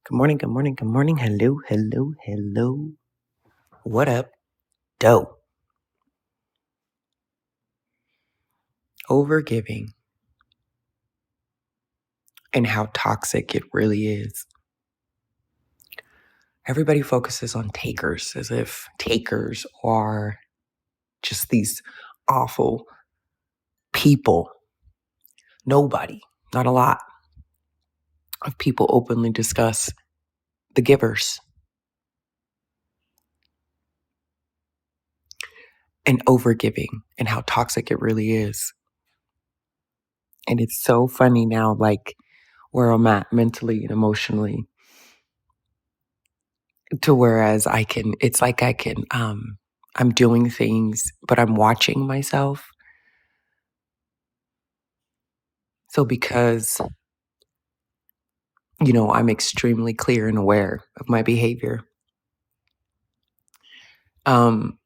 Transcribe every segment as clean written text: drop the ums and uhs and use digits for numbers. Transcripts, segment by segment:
Good morning, good morning, good morning. Hello, hello, hello. What up, doe? Overgiving and how toxic it really is. Everybody focuses on takers as if takers are just these awful people. Nobody, not a lot of people openly discuss the givers and overgiving and how toxic it really is. And it's so funny now, like where I'm at mentally and emotionally, to whereas it's like I'm doing things, but I'm watching myself. So because, I'm extremely clear and aware of my behavior, um,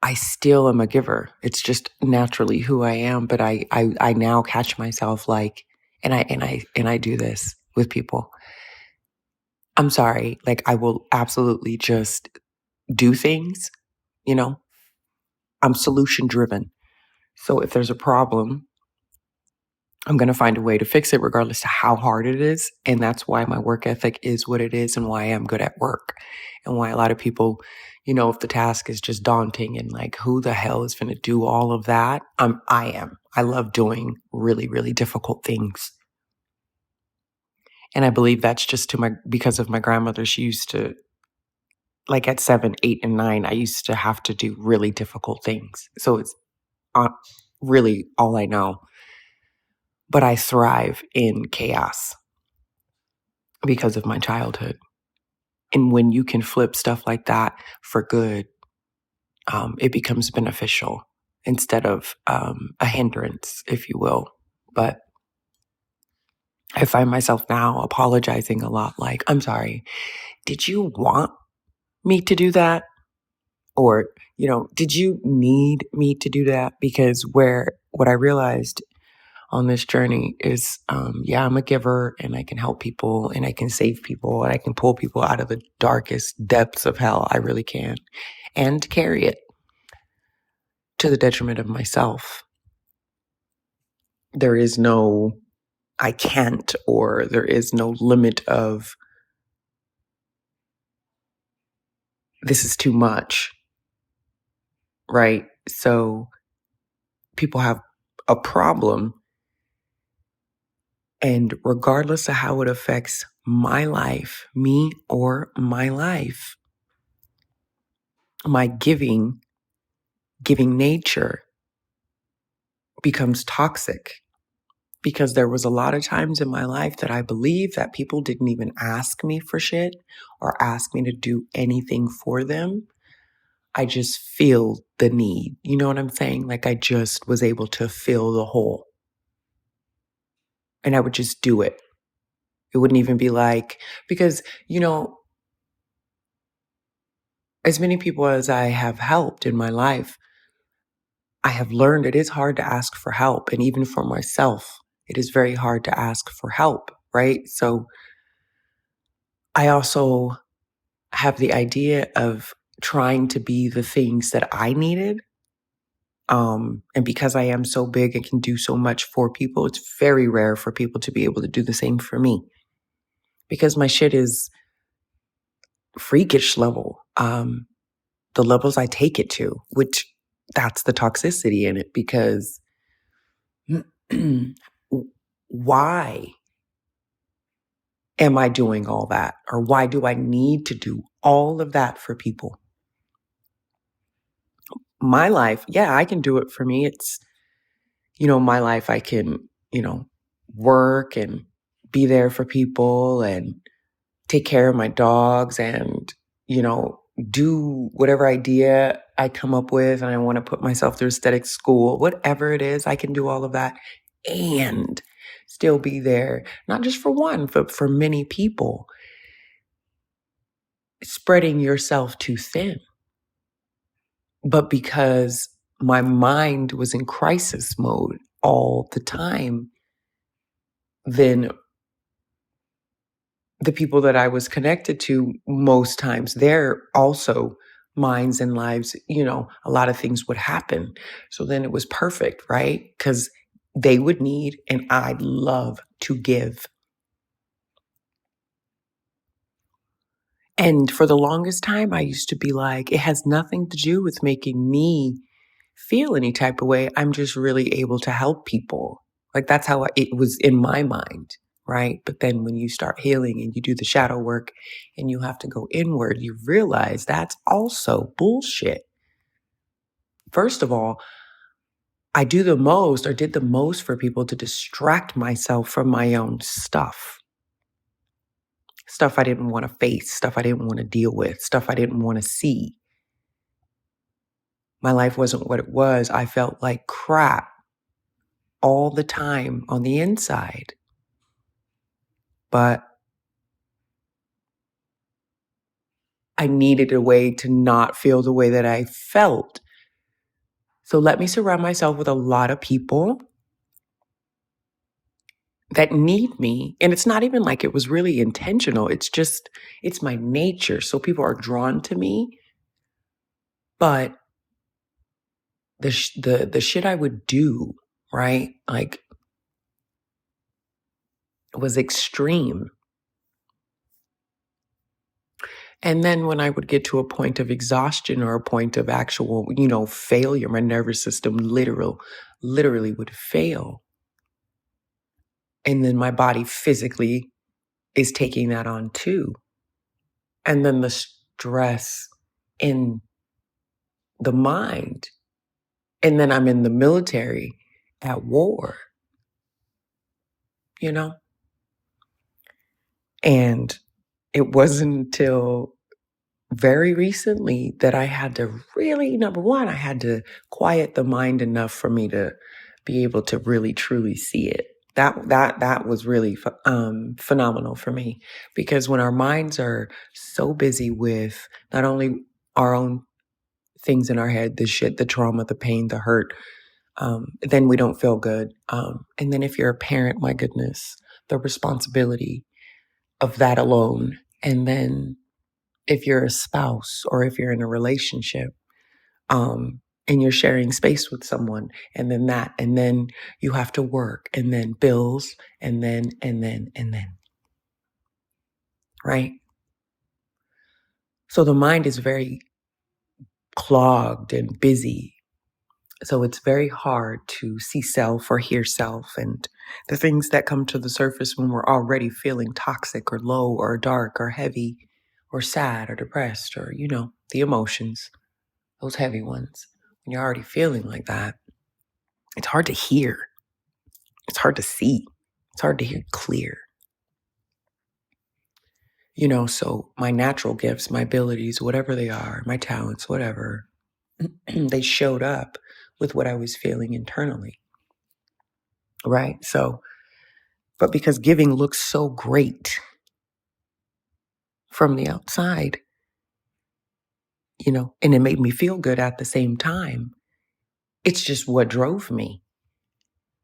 I still am a giver. It's just naturally who I am. But I now catch myself like, and I do this with people. I'm sorry. Like I will absolutely just do things, you know, I'm solution driven. So if there's a problem, I'm going to find a way to fix it regardless of how hard it is. And that's why my work ethic is what it is and why I'm good at work and why a lot of people, if the task is just daunting and like, who the hell is going to do all of that? I am. I love doing really, really difficult things. And I believe that's just because of my grandmother. She used to, like at 7, 8, and 9, I used to have to do really difficult things. So it's really all I know. But I thrive in chaos because of my childhood. And when you can flip stuff like that for good, it becomes beneficial instead of a hindrance, if you will. But I find myself now apologizing a lot like, I'm sorry, did you want me to do that? Or, did you need me to do that? Because what I realized on this journey is, I'm a giver and I can help people and I can save people and I can pull people out of the darkest depths of hell. I really can. And carry it to the detriment of myself. There is no, I can't, or there is no limit of this is too much, right? So people have a problem. And regardless of how it affects my life, me or my life, my giving nature becomes toxic because there was a lot of times in my life that I believe that people didn't even ask me for shit or ask me to do anything for them. I just feel the need. You know what I'm saying? Like I just was able to fill the hole and I would just do it. It wouldn't even be like, because, as many people as I have helped in my life, I have learned it is hard to ask for help. And even for myself, it is very hard to ask for help, right? So I also have the idea of trying to be the things that I needed. And because I am so big and can do so much for people, it's very rare for people to be able to do the same for me. Because my shit is freakish level. The levels I take it to, which that's the toxicity in it, because why am I doing all that? Or why do I need to do all of that for people? My life, yeah, I can do it for me. It's, my life, I can, work and be there for people and take care of my dogs and, do whatever idea I come up with and I want to put myself through aesthetic school, whatever it is, I can do all of that and still be there, not just for one, but for many people. Spreading yourself too thin. But because my mind was in crisis mode all the time, then the people that I was connected to most times, they're also minds and lives, a lot of things would happen. So then it was perfect, right? Because they would need, and I'd love to give. And for the longest time, I used to be like, it has nothing to do with making me feel any type of way. I'm just really able to help people. Like that's how it was in my mind, right? But then when you start healing and you do the shadow work and you have to go inward, you realize that's also bullshit. First of all, I do the most or did the most for people to distract myself from my own stuff. Stuff I didn't want to face, stuff I didn't want to deal with, stuff I didn't want to see. My life wasn't what it was. I felt like crap all the time on the inside. But I needed a way to not feel the way that I felt. So let me surround myself with a lot of people that need me. And it's not even like it was really intentional. It's my nature. So people are drawn to me. But the shit I would do, right? Like, was extreme. And then when I would get to a point of exhaustion or a point of actual, failure, my nervous system literally would fail. And then my body physically is taking that on too. And then the stress in the mind. And then I'm in the military at war, And it wasn't until very recently that I had to really, number one, I had to quiet the mind enough for me to be able to really truly see it. That was really phenomenal for me, because when our minds are so busy with not only our own things in our head, the shit, the trauma, the pain, the hurt, then we don't feel good. And then if you're a parent, my goodness, the responsibility of that alone. And then if you're a spouse or if you're in a relationship, and you're sharing space with someone, and then you have to work, and then bills, and then, right? So the mind is very clogged and busy. So it's very hard to see self or hear self, and the things that come to the surface when we're already feeling toxic or low or dark or heavy or sad or depressed or, the emotions, those heavy ones. When you're already feeling like that, it's hard to hear. It's hard to see. It's hard to hear clear. So my natural gifts, my abilities, whatever they are, my talents, whatever, they showed up with what I was feeling internally. Right? So, but because giving looks so great from the outside, and it made me feel good at the same time, it's just what drove me.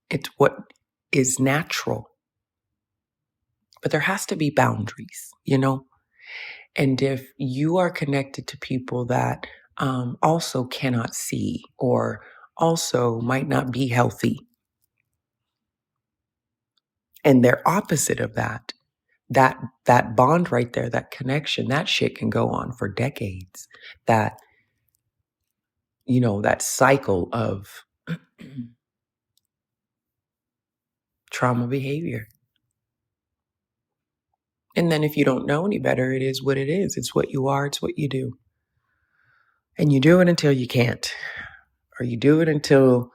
It's what is natural. But there has to be boundaries, And if you are connected to people that also cannot see or also might not be healthy, and they're opposite of that bond right there, that connection, that shit can go on for decades. That, that cycle of trauma behavior. And then if you don't know any better, it is what it is. It's what you are. It's what you do. And you do it until you can't. Or you do it until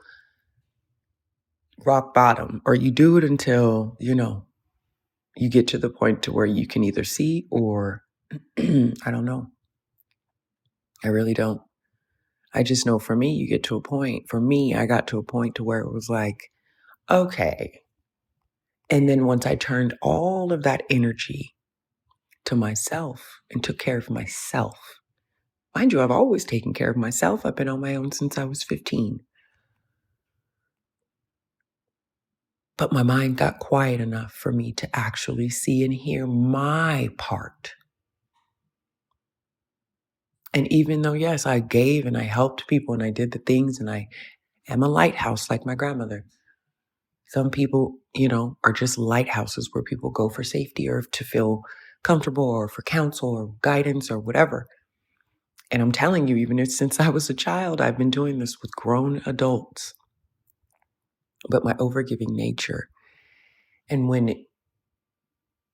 rock bottom. Or you do it until, you get to the point to where you can either see or I don't know. I really don't. I just know for me, you get to a point. For me, I got to a point to where it was like, okay. And then once I turned all of that energy to myself and took care of myself. Mind you, I've always taken care of myself. I've been on my own since I was 15. But my mind got quiet enough for me to actually see and hear my part. And even though, yes, I gave and I helped people and I did the things and I am a lighthouse like my grandmother. Some people, are just lighthouses where people go for safety or to feel comfortable or for counsel or guidance or whatever. And I'm telling you, even since I was a child, I've been doing this with grown adults. But my overgiving nature, and when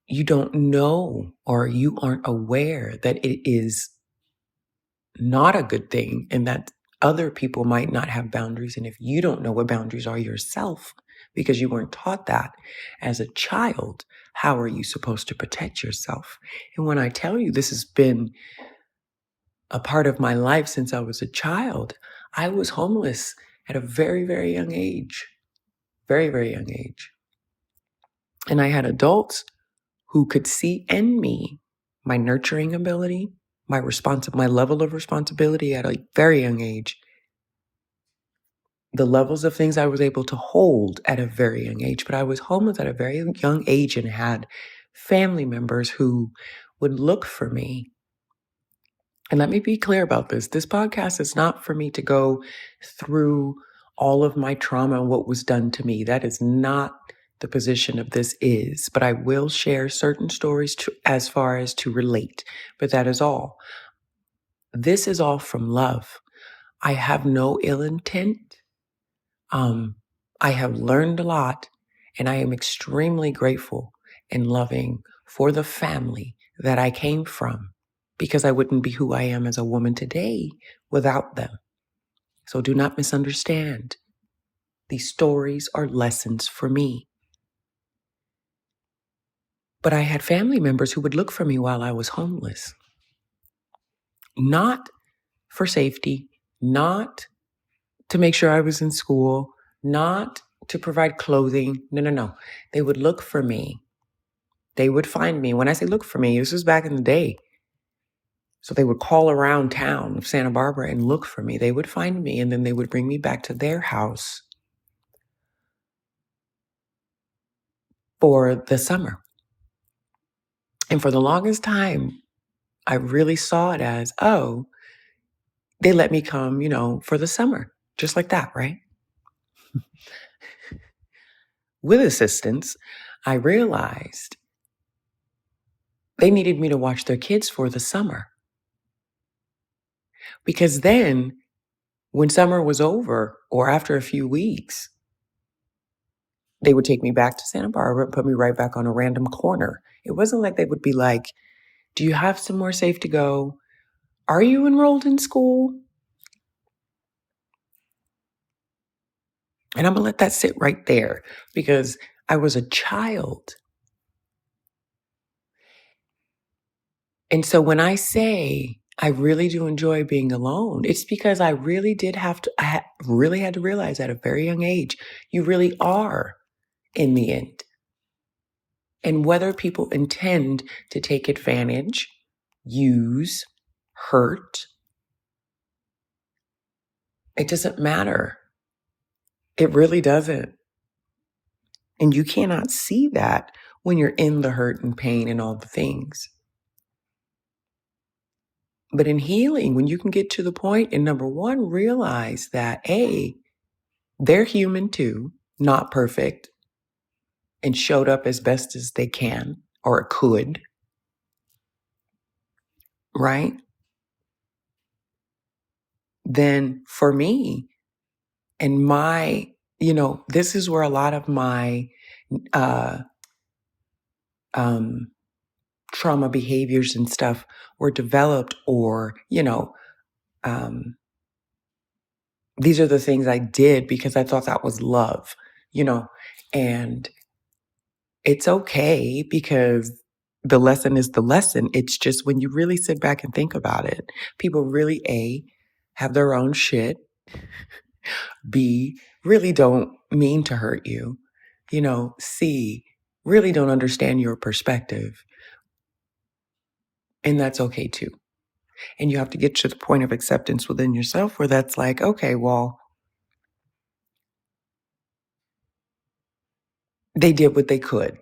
you don't know or you aren't aware that it is not a good thing and that other people might not have boundaries, and if you don't know what boundaries are yourself because you weren't taught that as a child, how are you supposed to protect yourself? And when I tell you this has been a part of my life since I was a child, I was homeless at a very, very young age. Very, very young age. And I had adults who could see in me my nurturing ability, my level of responsibility at a very young age, the levels of things I was able to hold at a very young age. But I was homeless at a very young age and had family members who would look for me. And let me be clear about this. This podcast is not for me to go through all of my trauma and what was done to me. That is not the position of this is. But I will share certain stories as far as to relate. But that is all. This is all from love. I have no ill intent. I have learned a lot, and I am extremely grateful and loving for the family that I came from, because I wouldn't be who I am as a woman today without them. So do not misunderstand. These stories are lessons for me. But I had family members who would look for me while I was homeless. Not for safety, not to make sure I was in school, not to provide clothing. No. They would look for me. They would find me. When I say look for me, this was back in the day. So they would call around town of Santa Barbara and look for me. They would find me, and then they would bring me back to their house for the summer. And for the longest time, I really saw it as, oh, they let me come, for the summer, just like that, right? With assistance, I realized they needed me to watch their kids for the summer. Because then, when summer was over, or after a few weeks, they would take me back to Santa Barbara and put me right back on a random corner. It wasn't like they would be like, do you have somewhere safe to go? Are you enrolled in school? And I'm going to let that sit right there because I was a child. And so when I say I really do enjoy being alone, it's because I really really had to realize at a very young age, you really are in the end. And whether people intend to take advantage, use, hurt, it doesn't matter. It really doesn't. And you cannot see that when you're in the hurt and pain and all the things. But in healing, when you can get to the point and number one, realize that they're human too, not perfect, and showed up as best as they can or could, right? Then for me and my, this is where a lot of my trauma behaviors and stuff were developed, or, these are the things I did because I thought that was love, and it's okay because the lesson is the lesson. It's just when you really sit back and think about it, people really, have their own shit, B, really don't mean to hurt you, C, really don't understand your perspective. And that's okay too. And you have to get to the point of acceptance within yourself where that's like, okay, well, They did what they could.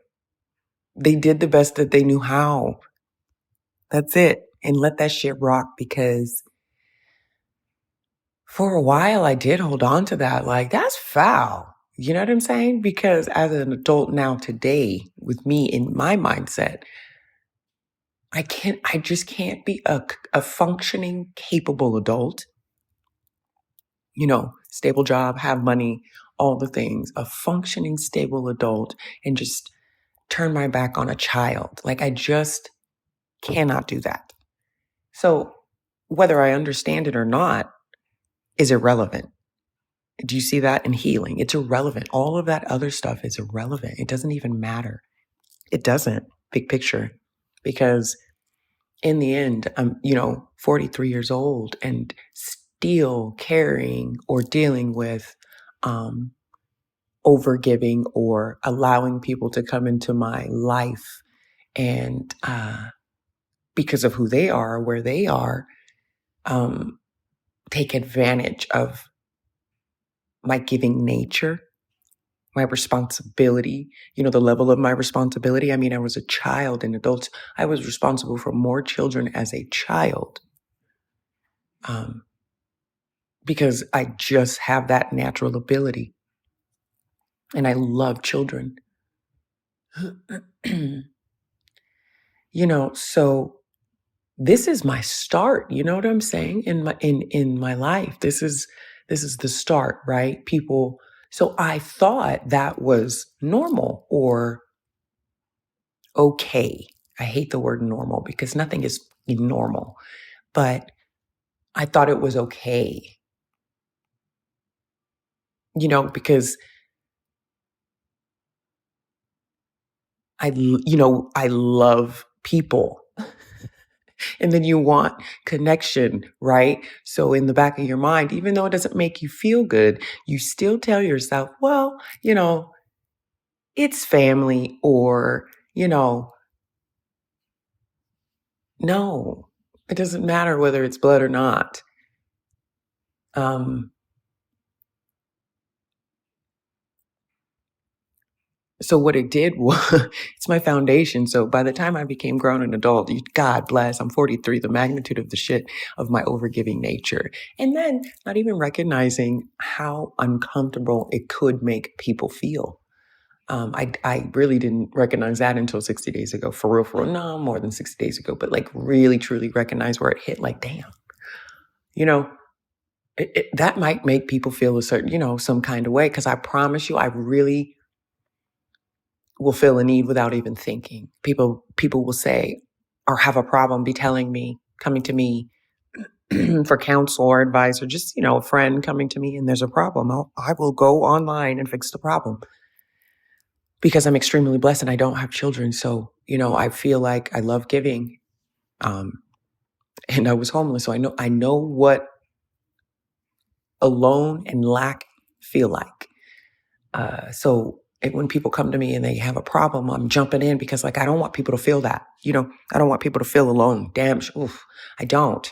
They did the best that they knew how. That's it. And let that shit rock, because for a while I did hold on to that. Like, that's foul. You know what I'm saying? Because as an adult now today, with me in my mindset, I just can't be a functioning, capable adult, stable job, have money, all the things, a functioning, stable adult, and just turn my back on a child. Like, I just cannot do that. So whether I understand it or not is irrelevant. Do you see that in healing? It's irrelevant. All of that other stuff is irrelevant. It doesn't even matter. It doesn't, big picture, because in the end, I'm, 43 years old and still carrying or dealing with overgiving or allowing people to come into my life and because of who they are, where they are, take advantage of my giving nature, my responsibility, the level of my responsibility. I mean, I was a child and adults. I was responsible for more children as a child because I just have that natural ability. And I love children. So this is my start. You know what I'm saying? In my life. This is the start, right? People. So I thought that was normal or okay. I hate the word normal because nothing is normal, but I thought it was okay. Because I love people. And then you want connection, right? So in the back of your mind, even though it doesn't make you feel good, you still tell yourself, well, it's family, or, no, it doesn't matter whether it's blood or not. So what it did was, it's my foundation. So by the time I became grown and adult, God bless, I'm 43, the magnitude of the shit of my overgiving nature. And then not even recognizing how uncomfortable it could make people feel. I really didn't recognize that until 60 days ago. For real. No, more than 60 days ago. But like really, truly recognize where it hit. Like, damn, that might make people feel a certain, some kind of way. Because I promise you, I really will feel a need without even thinking. People will say, or have a problem, be telling me, coming to me for counsel or advice, or just, a friend coming to me and there's a problem. I will go online and fix the problem. Because I'm extremely blessed and I don't have children. So, I feel like I love giving. And I was homeless. So I know what alone and lack feel like. So when people come to me and they have a problem, I'm jumping in because I don't want people to feel that, I don't want people to feel alone. Damn, I don't.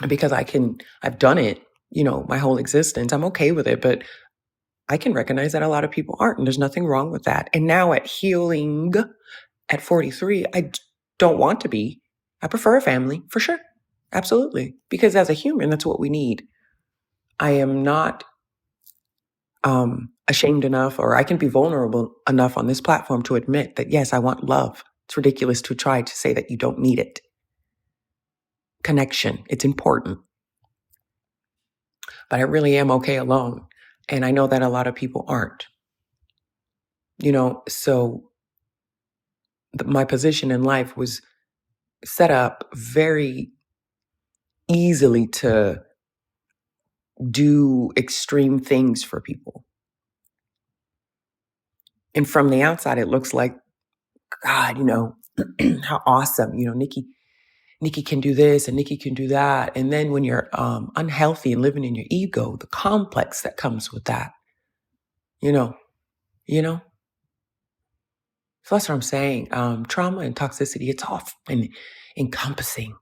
Because I've done it, my whole existence. I'm okay with it, but I can recognize that a lot of people aren't, and there's nothing wrong with that. And now at healing at 43, I don't want to be. I prefer a family, for sure. Absolutely. Because as a human, that's what we need. I am not ashamed enough, or I can be vulnerable enough on this platform to admit that, yes, I want love. It's ridiculous to try to say that you don't need it. Connection, it's important. But I really am okay alone. And I know that a lot of people aren't. So my position in life was set up very easily to do extreme things for people. And from the outside, it looks like, God, how awesome, Nikki can do this and Nikki can do that. And then when you're unhealthy and living in your ego, the complex that comes with that, So that's what I'm saying. Trauma and toxicity, it's all encompassing,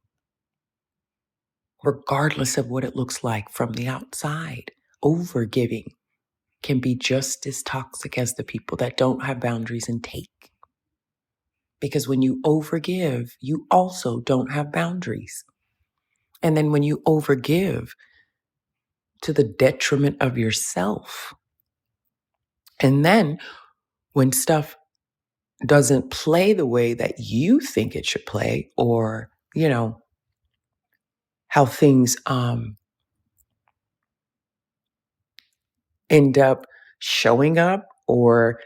regardless of what it looks like from the outside. Overgiving can be just as toxic as the people that don't have boundaries and take. Because when you overgive, you also don't have boundaries. And then when you overgive to the detriment of yourself, and then when stuff doesn't play the way that you think it should play, or, how things end up showing up, or,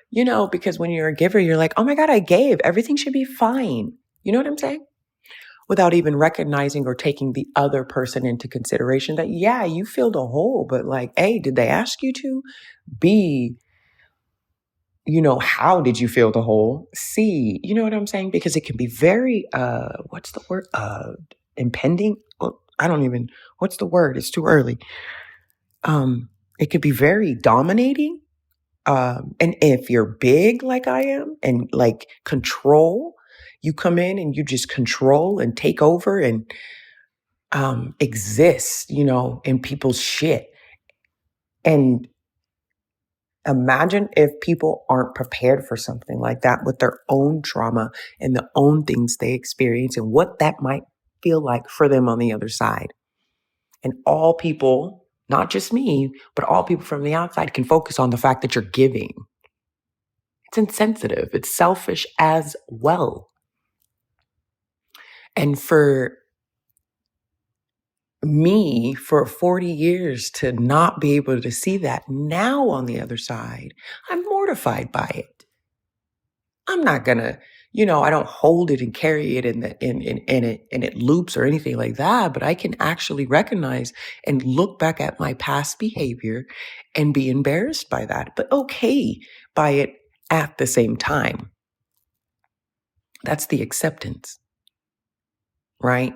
because when you're a giver, you're like, oh my God, I gave. Everything should be fine. You know what I'm saying? Without even recognizing or taking the other person into consideration that, yeah, you filled a hole, but like, A, did they ask you to? B, how did you fill the hole? C, you know what I'm saying? Because it can be very, what's the word? Impending? Well, I don't even, what's the word? It's too early. It could be very dominating. And if you're big like I am and like control, you come in and you just control and take over and exist, in people's shit. And imagine if people aren't prepared for something like that with their own trauma and the own things they experience and what that might feel like for them on the other side. And all people, not just me, but all people from the outside can focus on the fact that you're giving. It's insensitive. It's selfish as well. And for me, for 40 years to not be able to see that now on the other side, I'm mortified by it. I'm not gonna, I don't hold it and carry it in it loops or anything like that, but I can actually recognize and look back at my past behavior and be embarrassed by that, but okay by it at the same time. That's the acceptance, right?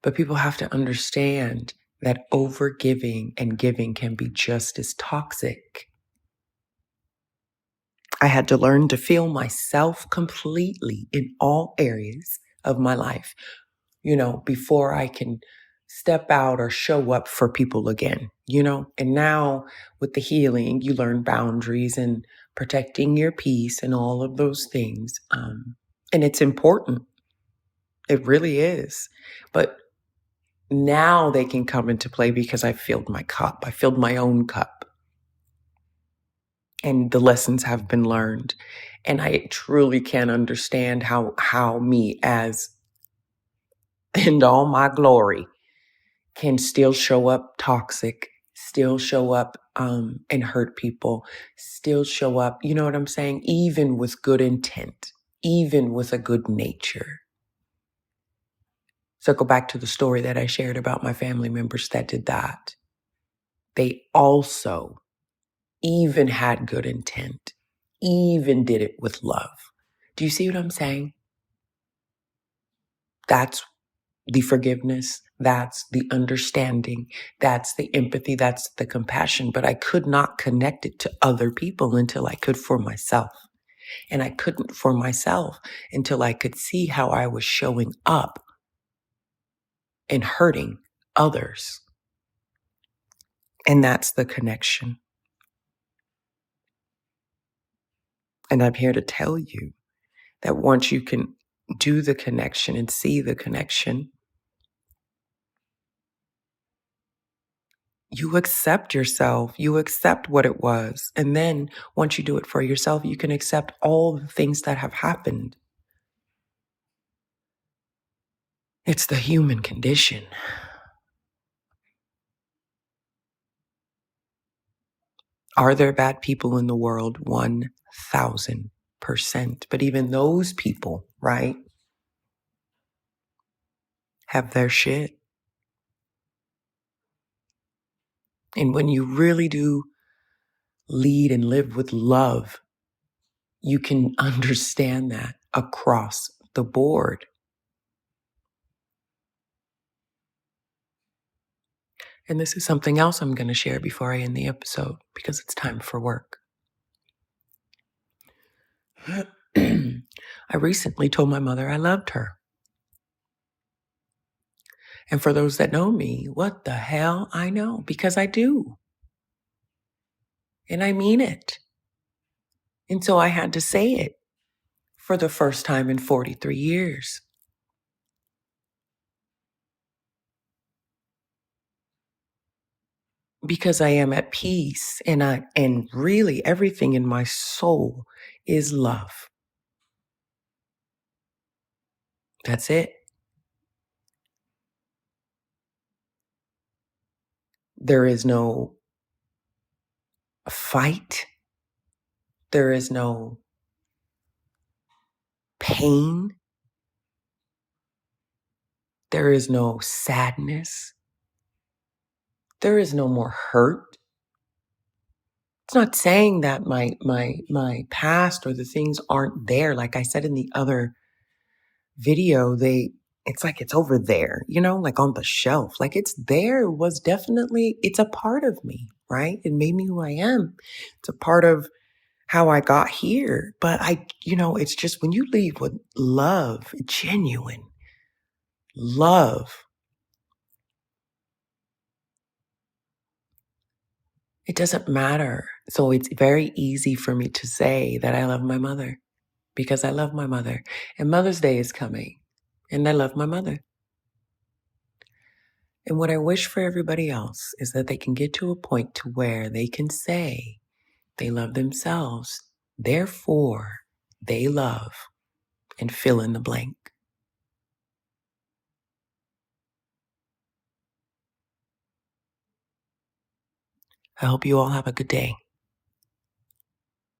But people have to understand that overgiving and giving can be just as toxic. I had to learn to feel myself completely in all areas of my life, before I can step out or show up for people again, And now with the healing, you learn boundaries and protecting your peace and all of those things. And it's important. It really is. But now they can come into play because I filled my cup. I filled my own cup. And the lessons have been learned. And I truly can understand how me as in all my glory can still show up toxic, still show up and hurt people, still show up, you know what I'm saying? Even with good intent, even with a good nature. Circle back to the story that I shared about my family members that did that. They also even had good intent, even did it with love. Do you see what I'm saying? That's the forgiveness. That's the understanding. That's the empathy. That's the compassion. But I could not connect it to other people until I could for myself. And I couldn't for myself until I could see how I was showing up and hurting others. And that's the connection. And I'm here to tell you that once you can do the connection and see the connection, you accept yourself, you accept what it was. And then once you do it for yourself, you can accept all the things that have happened. It's the human condition. Are there bad people in the world? 1,000%. But even those people, right, have their shit. And when you really do lead and live with love, you can understand that across the board. And this is something else I'm going to share before I end the episode because it's time for work. I recently told my mother I loved her. And for those that know me, what the hell? I know, because I do. And I mean it. And so I had to say it for the first time in 43 years. Because I am at peace and really everything in my soul is love. That's it. There is no fight. There is no pain. There is no sadness. There is no more hurt. It's not saying that my past or the things aren't there. Like I said in the other video, it's like it's over there, like on the shelf. Like it's there. It's a part of me, right? It made me who I am. It's a part of how I got here. But it's just when you leave with love, genuine love, it doesn't matter. So it's very easy for me to say that I love my mother because I love my mother. And Mother's Day is coming and I love my mother. And what I wish for everybody else is that they can get to a point to where they can say they love themselves. Therefore, they love and fill in the blank. I hope you all have a good day.